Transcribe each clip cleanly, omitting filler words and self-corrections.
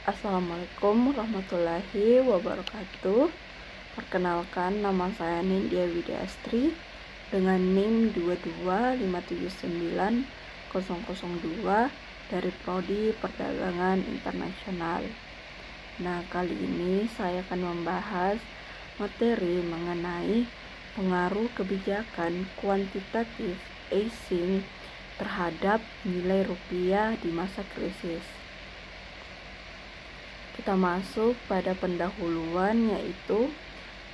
Assalamualaikum warahmatullahi wabarakatuh. Perkenalkan, nama saya Nindya Widiastri dengan NIM 225790002 dari Prodi Perdagangan Internasional. Nah, kali ini saya akan membahas materi mengenai pengaruh kebijakan kuantitatif easing terhadap nilai rupiah di masa krisis. Kita masuk pada pendahuluan, yaitu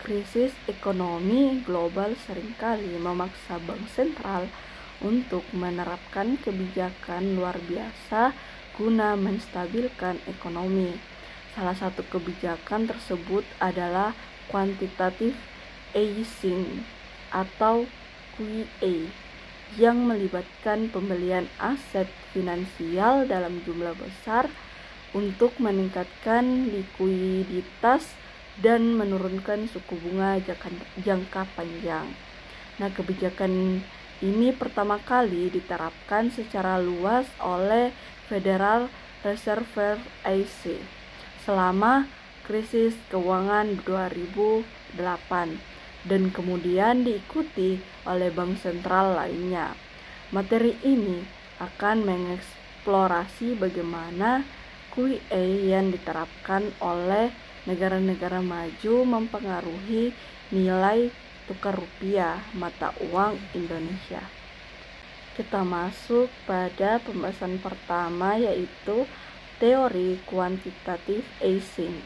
krisis ekonomi global seringkali memaksa bank sentral untuk menerapkan kebijakan luar biasa guna menstabilkan ekonomi. Salah satu kebijakan tersebut adalah quantitative easing atau QE yang melibatkan pembelian aset finansial dalam jumlah besar untuk meningkatkan likuiditas dan menurunkan suku bunga jangka panjang. Nah, kebijakan ini pertama kali diterapkan secara luas oleh Federal Reserve AC selama krisis keuangan 2008 dan kemudian diikuti oleh bank sentral lainnya. Materi ini akan mengeksplorasi bagaimana QE yang diterapkan oleh negara-negara maju mempengaruhi nilai tukar rupiah mata uang Indonesia. Kita masuk pada pembahasan pertama, yaitu teori quantitative easing.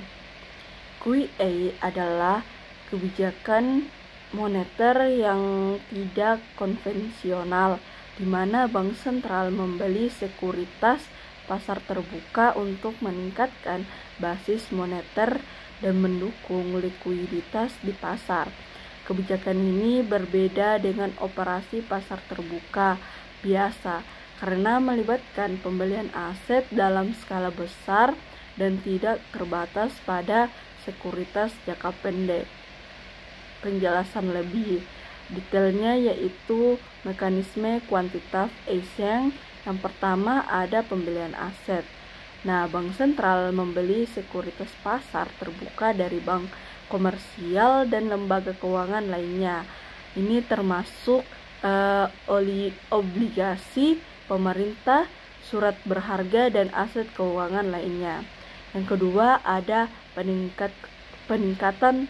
QE adalah kebijakan moneter yang tidak konvensional, di mana bank sentral membeli sekuritas pasar terbuka untuk meningkatkan basis moneter dan mendukung likuiditas di pasar. Kebijakan ini berbeda dengan operasi pasar terbuka biasa karena melibatkan pembelian aset dalam skala besar dan tidak terbatas pada sekuritas jangka pendek. Penjelasan lebih detailnya yaitu mekanisme quantitative easing. Yang pertama ada pembelian aset. Nah, bank sentral membeli sekuritas pasar terbuka dari bank komersial dan lembaga keuangan lainnya. Ini termasuk obligasi pemerintah, surat berharga, dan aset keuangan lainnya. Yang kedua ada peningkatan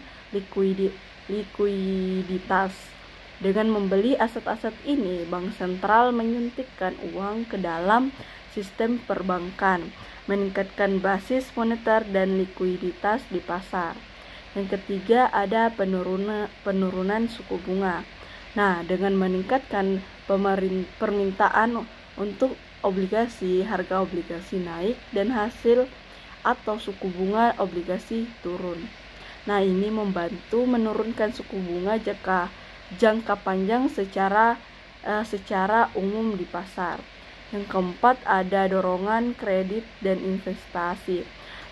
likuiditas. Dengan membeli aset-aset ini, bank sentral menyuntikkan uang ke dalam sistem perbankan, meningkatkan basis moneter dan likuiditas di pasar. Yang ketiga ada penurunan suku bunga. Nah, dengan meningkatkan permintaan untuk obligasi, harga obligasi naik dan hasil atau suku bunga obligasi turun. Nah, ini membantu menurunkan suku bunga jangka panjang secara umum di pasar. Yang keempat ada dorongan kredit dan investasi.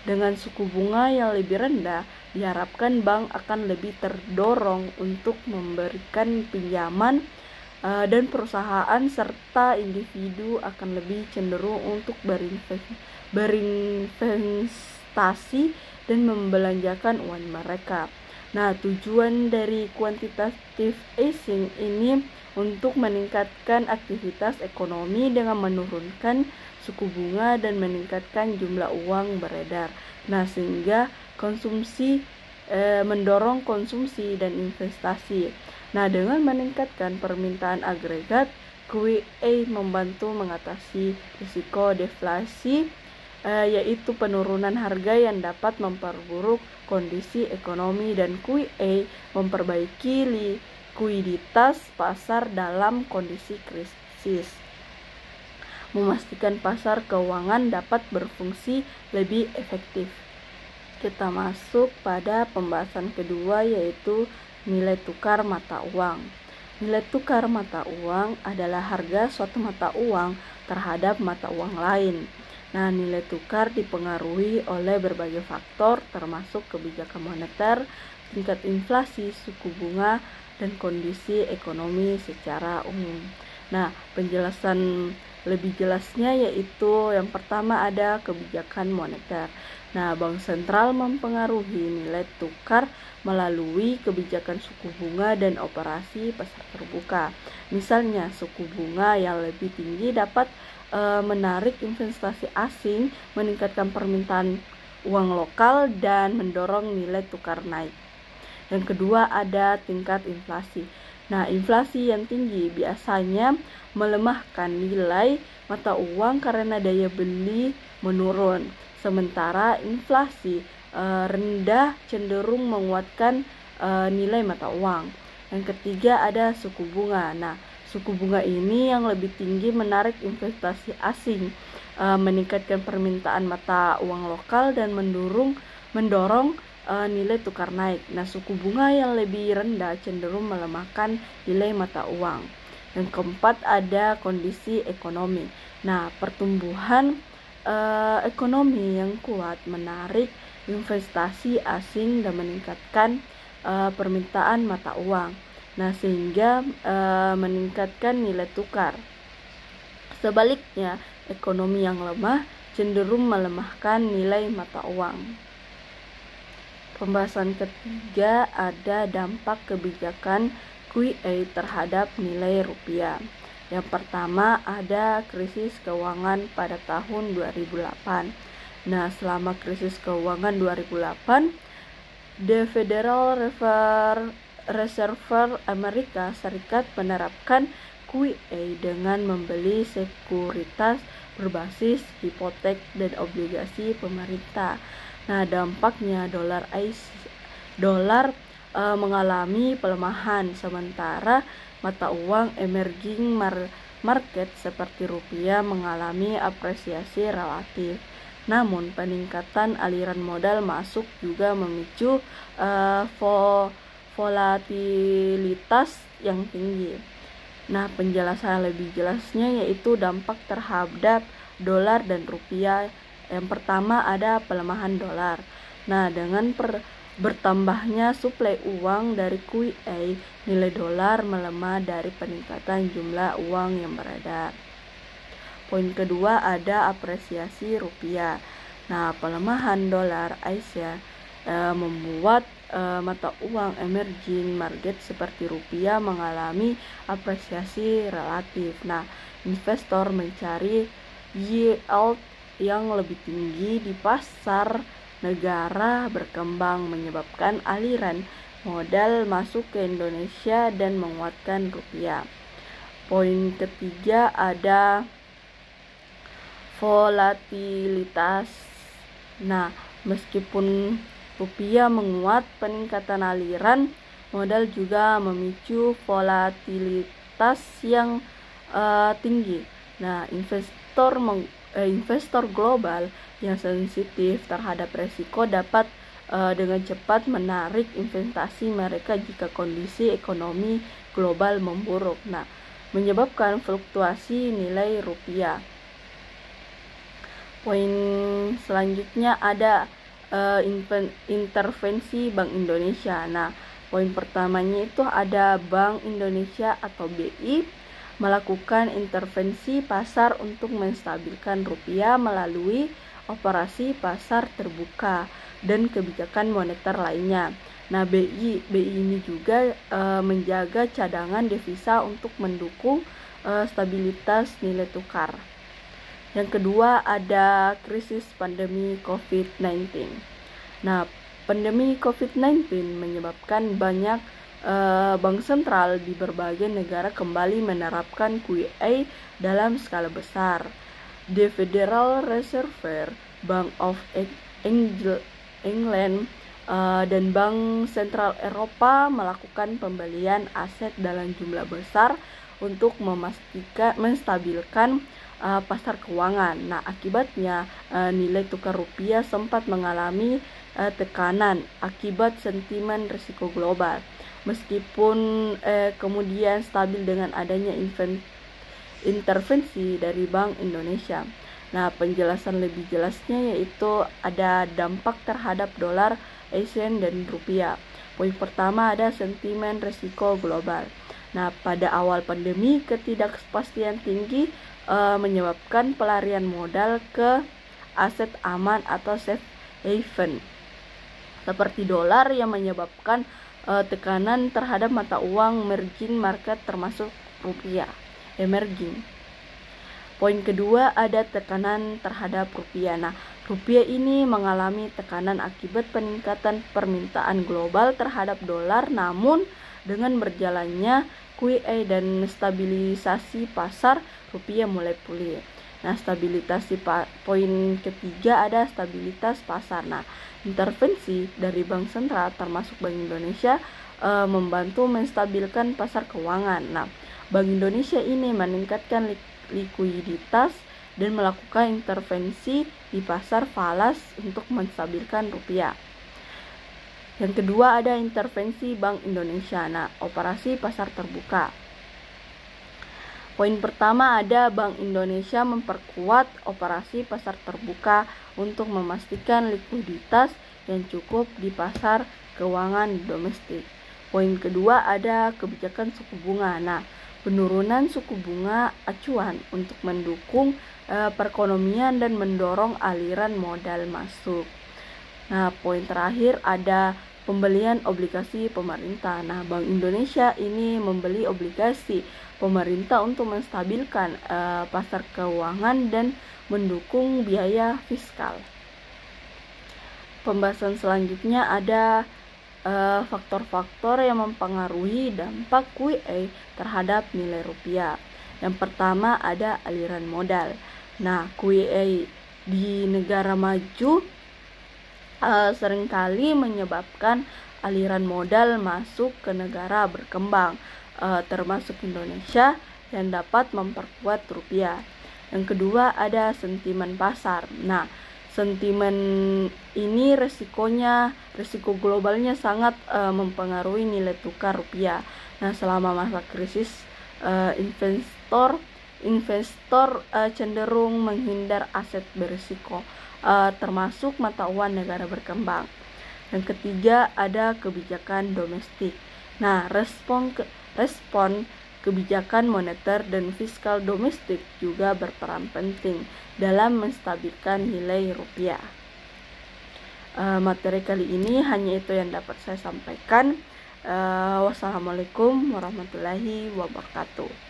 Dengan suku bunga yang lebih rendah, diharapkan bank akan lebih terdorong untuk memberikan pinjaman dan perusahaan serta individu akan lebih cenderung untuk berinvestasi dan membelanjakan uang mereka. Nah, tujuan dari quantitative easing ini untuk meningkatkan aktivitas ekonomi dengan menurunkan suku bunga dan meningkatkan jumlah uang beredar. Nah, sehingga mendorong konsumsi dan investasi. Nah, dengan meningkatkan permintaan agregat, QE membantu mengatasi risiko deflasi, yaitu penurunan harga yang dapat memperburuk kondisi ekonomi, dan QE memperbaiki likuiditas pasar dalam kondisi krisis, memastikan pasar keuangan dapat berfungsi lebih efektif. Kita masuk pada pembahasan kedua, yaitu nilai tukar mata uang. Nilai tukar mata uang adalah harga suatu mata uang terhadap mata uang lain. Nah, nilai tukar dipengaruhi oleh berbagai faktor termasuk kebijakan moneter, tingkat inflasi, suku bunga, dan kondisi ekonomi secara umum. Nah, penjelasan lebih jelasnya yaitu yang pertama ada kebijakan moneter. Nah, bank sentral mempengaruhi nilai tukar melalui kebijakan suku bunga dan operasi pasar terbuka. Misalnya, suku bunga yang lebih tinggi dapat menarik investasi asing, meningkatkan permintaan uang lokal, dan mendorong nilai tukar naik. Yang kedua ada tingkat inflasi. Nah, inflasi yang tinggi biasanya melemahkan nilai mata uang karena daya beli menurun. Sementara inflasi rendah cenderung menguatkan nilai mata uang. Yang ketiga ada suku bunga. Nah, suku bunga ini yang lebih tinggi menarik investasi asing, meningkatkan permintaan mata uang lokal dan mendorong nilai tukar naik. Nah, suku bunga yang lebih rendah cenderung melemahkan nilai mata uang. Yang keempat ada kondisi ekonomi. Nah, pertumbuhan ekonomi yang kuat menarik investasi asing dan meningkatkan permintaan mata uang. Nah, sehingga meningkatkan nilai tukar. Sebaliknya, ekonomi yang lemah cenderung melemahkan nilai mata uang. Pembahasan ketiga ada dampak kebijakan QE terhadap nilai rupiah. Yang pertama ada krisis keuangan pada tahun 2008. Nah, selama krisis keuangan 2008, The Federal Reserve Amerika Serikat menerapkan QE dengan membeli sekuritas berbasis hipotek dan obligasi pemerintah. Nah, dampaknya dolar mengalami pelemahan, sementara mata uang emerging market seperti rupiah mengalami apresiasi relatif. Namun, peningkatan aliran modal masuk juga memicu volatilitas yang tinggi. Nah, penjelasan lebih jelasnya yaitu dampak terhadap dolar dan rupiah. Yang pertama ada pelemahan dolar. Nah, dengan bertambahnya suplai uang dari QE, nilai dolar melemah dari peningkatan jumlah uang yang beredar. Poin kedua ada apresiasi rupiah. Nah, pelemahan dolar Asia membuat mata uang emerging market seperti rupiah mengalami apresiasi relatif. Nah, investor mencari yield yang lebih tinggi di pasar negara berkembang, menyebabkan aliran modal masuk ke Indonesia dan menguatkan rupiah. Poin ketiga ada volatilitas. Nah, meskipun rupiah menguat, peningkatan aliran modal juga memicu volatilitas yang tinggi. Nah, investor global yang sensitif terhadap resiko dapat dengan cepat menarik investasi mereka jika kondisi ekonomi global memburuk. Nah, menyebabkan fluktuasi nilai rupiah. Poin selanjutnya ada intervensi Bank Indonesia. Nah, poin pertamanya itu ada Bank Indonesia atau BI melakukan intervensi pasar untuk menstabilkan rupiah melalui operasi pasar terbuka dan kebijakan moneter lainnya. Nah, BI ini juga menjaga cadangan devisa untuk mendukung stabilitas nilai tukar. Yang kedua ada krisis pandemi COVID-19. Nah, pandemi COVID-19 menyebabkan banyak bank sentral di berbagai negara kembali menerapkan QE dalam skala besar. The Federal Reserve, Bank of England, dan Bank Sentral Eropa melakukan pembelian aset dalam jumlah besar untuk menstabilkan pasar keuangan. Nah, akibatnya nilai tukar rupiah sempat mengalami tekanan akibat sentimen risiko global. Meskipun kemudian stabil dengan adanya intervensi dari Bank Indonesia. Nah, penjelasan lebih jelasnya yaitu ada dampak terhadap dolar ASEAN dan rupiah. Poin pertama ada sentimen risiko global. Nah, pada awal pandemi ketidakpastian tinggi menyebabkan pelarian modal ke aset aman atau safe haven seperti dolar yang menyebabkan tekanan terhadap mata uang emerging market termasuk rupiah emerging. Poin kedua, ada tekanan terhadap rupiah. Nah, rupiah ini mengalami tekanan akibat peningkatan permintaan global terhadap dolar, namun dengan berjalannya QE dan stabilisasi pasar, rupiah mulai pulih. Nah, poin ketiga ada stabilitas pasar. Nah, intervensi dari Bank Sentral termasuk Bank Indonesia membantu menstabilkan pasar keuangan. Nah, Bank Indonesia ini meningkatkan likuiditas dan melakukan intervensi di pasar falas untuk menstabilkan rupiah. Yang kedua ada intervensi Bank Indonesia. Nah, operasi pasar terbuka. Poin pertama ada Bank Indonesia memperkuat operasi pasar terbuka untuk memastikan likuiditas yang cukup di pasar keuangan domestik. Poin kedua ada kebijakan suku bunga. Nah, penurunan suku bunga acuan untuk mendukung perekonomian dan mendorong aliran modal masuk. Nah, poin terakhir ada pembelian obligasi pemerintah. Nah, Bank Indonesia ini membeli obligasi pemerintah untuk menstabilkan pasar keuangan dan mendukung biaya fiskal. Pembahasan selanjutnya ada faktor-faktor yang mempengaruhi dampak QE terhadap nilai rupiah. Yang pertama ada aliran modal. Nah, QE di negara maju seringkali menyebabkan aliran modal masuk ke negara berkembang, termasuk Indonesia, yang dapat memperkuat rupiah. Yang kedua ada sentimen pasar. Nah, sentimen ini resiko globalnya sangat mempengaruhi nilai tukar rupiah. Nah, selama masa krisis investor cenderung menghindar aset berisiko, termasuk mata uang negara berkembang. Yang ketiga ada kebijakan domestik. Nah, respon kebijakan moneter dan fiskal domestik juga berperan penting dalam menstabilkan nilai rupiah. Materi kali ini hanya itu yang dapat saya sampaikan. Wassalamualaikum warahmatullahi wabarakatuh.